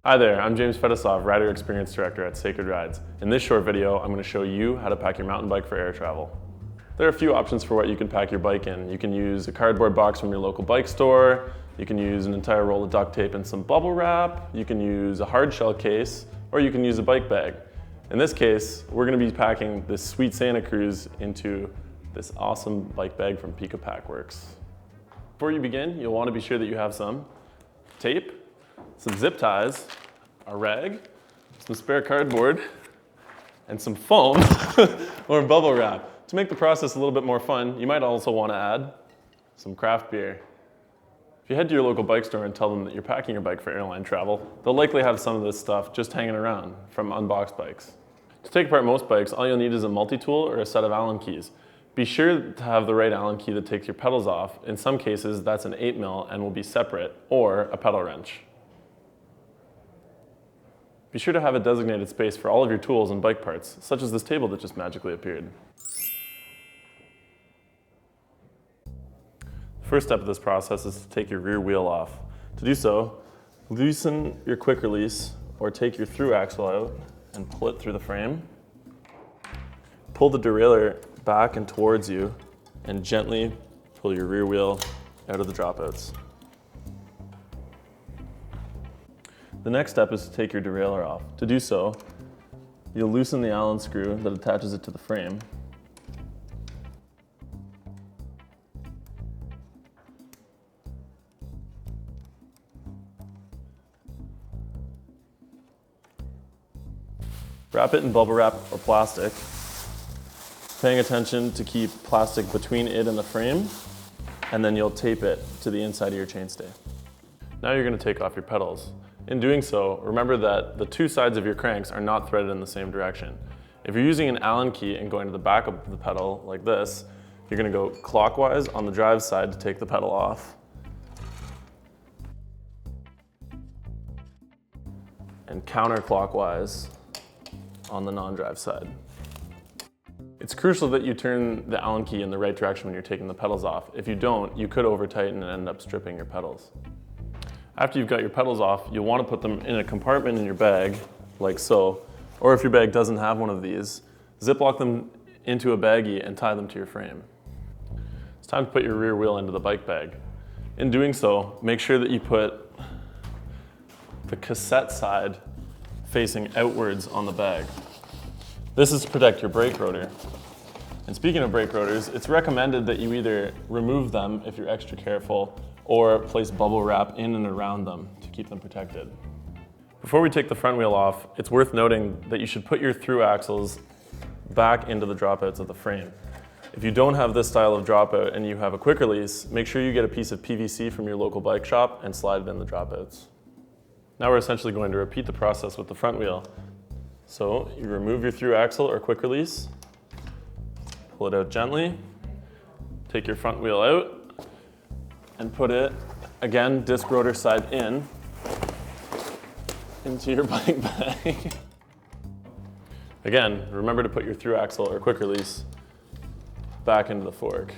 Hi there, I'm James Fedosov, Rider Experience Director at Sacred Rides. In this short video, I'm going to show you how to pack your mountain bike for air travel. There are a few options for what you can pack your bike in. You can use a cardboard box from your local bike store, you can use an entire roll of duct tape and some bubble wrap, you can use a hard shell case, or you can use a bike bag. In this case, we're going to be packing this sweet Santa Cruz into this awesome bike bag from Pico Packworks. Before you begin, you'll want to be sure that you have some tape, some zip ties, a rag, some spare cardboard, and some foam or bubble wrap. To make the process a little bit more fun, you might also want to add some craft beer. If you head to your local bike store and tell them that you're packing your bike for airline travel, they'll likely have some of this stuff just hanging around from unboxed bikes. To take apart most bikes, all you'll need is a multi-tool or a set of Allen keys. Be sure to have the right Allen key that takes your pedals off. In some cases, that's an 8mm and will be separate, or a pedal wrench. Be sure to have a designated space for all of your tools and bike parts, such as this table that just magically appeared. The first step of this process is to take your rear wheel off. To do so, loosen your quick release or take your through axle out and pull it through the frame. Pull the derailleur back and towards you and gently pull your rear wheel out of the dropouts. The next step is to take your derailleur off. To do so, you'll loosen the Allen screw that attaches it to the frame. Wrap it in bubble wrap or plastic, paying attention to keep plastic between it and the frame, and then you'll tape it to the inside of your chainstay. Now you're going to take off your pedals. In doing so, remember that the two sides of your cranks are not threaded in the same direction. If you're using an Allen key and going to the back of the pedal like this, you're going to go clockwise on the drive side to take the pedal off, and counterclockwise on the non-drive side. It's crucial that you turn the Allen key in the right direction when you're taking the pedals off. If you don't, you could over-tighten and end up stripping your pedals. After you've got your pedals off, you'll want to put them in a compartment in your bag, like so, or if your bag doesn't have one of these, ziplock them into a baggie and tie them to your frame. It's time to put your rear wheel into the bike bag. In doing so, make sure that you put the cassette side facing outwards on the bag. This is to protect your brake rotor. And speaking of brake rotors, it's recommended that you either remove them if you're extra careful, or place bubble wrap in and around them to keep them protected. Before we take the front wheel off, it's worth noting that you should put your through axles back into the dropouts of the frame. If you don't have this style of dropout and you have a quick release, make sure you get a piece of PVC from your local bike shop and slide it in the dropouts. Now we're essentially going to repeat the process with the front wheel. So you remove your through axle or quick release, pull it out gently, take your front wheel out, and put it, again, disc rotor side in, into your bike bag. Again, remember to put your through axle or quick release back into the fork.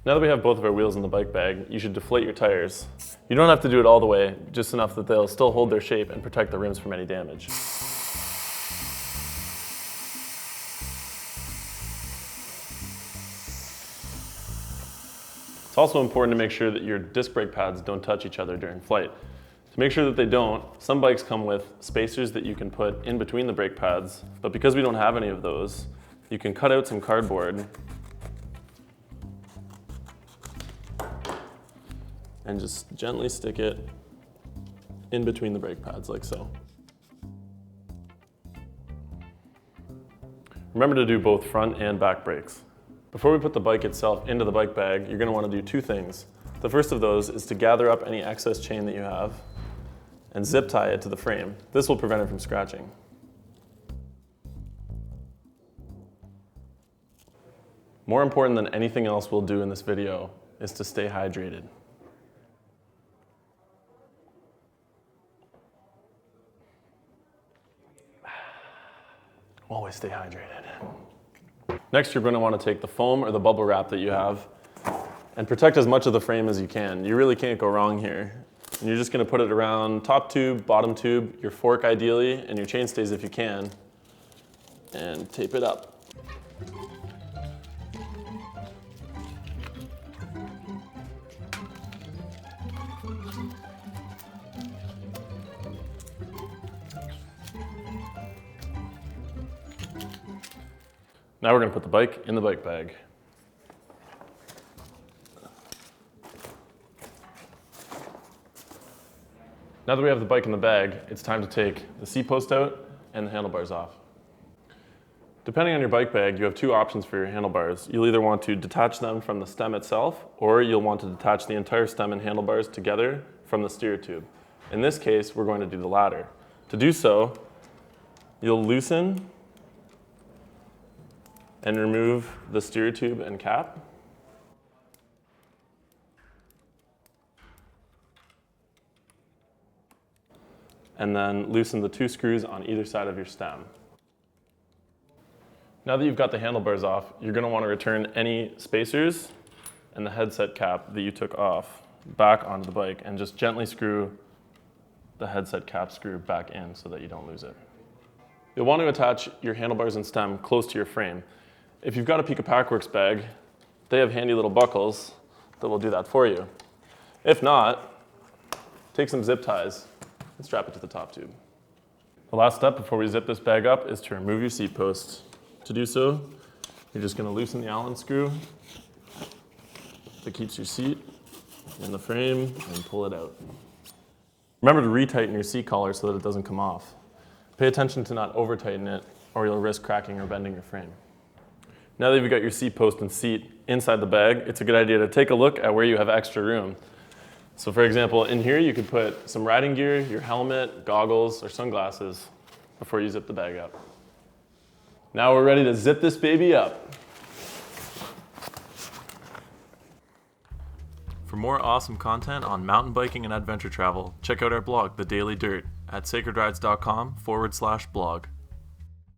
Now that we have both of our wheels in the bike bag, you should deflate your tires. You don't have to do it all the way, just enough that they'll still hold their shape and protect the rims from any damage. It's also important to make sure that your disc brake pads don't touch each other during flight. To make sure that they don't, some bikes come with spacers that you can put in between the brake pads, but because we don't have any of those, you can cut out some cardboard and just gently stick it in between the brake pads like so. Remember to do both front and back brakes. Before we put the bike itself into the bike bag, you're going to want to do two things. The first of those is to gather up any excess chain that you have and zip tie it to the frame. This will prevent it from scratching. More important than anything else we'll do in this video is to stay hydrated. Always stay hydrated. Next, you're going to want to take the foam or the bubble wrap that you have and protect as much of the frame as you can. You really can't go wrong here. And you're just gonna put it around top tube, bottom tube, your fork ideally, and your chainstays if you can, and tape it up. Now we're gonna put the bike in the bike bag. Now that we have the bike in the bag, it's time to take the seat post out and the handlebars off. Depending on your bike bag, you have two options for your handlebars. You'll either want to detach them from the stem itself, or you'll want to detach the entire stem and handlebars together from the steer tube. In this case, we're going to do the latter. To do so, you'll loosen and remove the steer tube and cap. And then loosen the two screws on either side of your stem. Now that you've got the handlebars off, you're going to want to return any spacers and the headset cap that you took off back onto the bike, and just gently screw the headset cap screw back in so that you don't lose it. You'll want to attach your handlebars and stem close to your frame. If you've got a Pika Packworks bag, they have handy little buckles that will do that for you. If not, take some zip ties and strap it to the top tube. The last step before we zip this bag up is to remove your seat post. To do so, you're just going to loosen the Allen screw that keeps your seat in the frame and pull it out. Remember to retighten your seat collar so that it doesn't come off. Pay attention to not over-tighten it, or you'll risk cracking or bending your frame. Now that you've got your seat post and seat inside the bag, it's a good idea to take a look at where you have extra room. So for example, in here you could put some riding gear, your helmet, goggles, or sunglasses before you zip the bag up. Now we're ready to zip this baby up. For more awesome content on mountain biking and adventure travel, check out our blog, The Daily Dirt, at sacredrides.com/blog.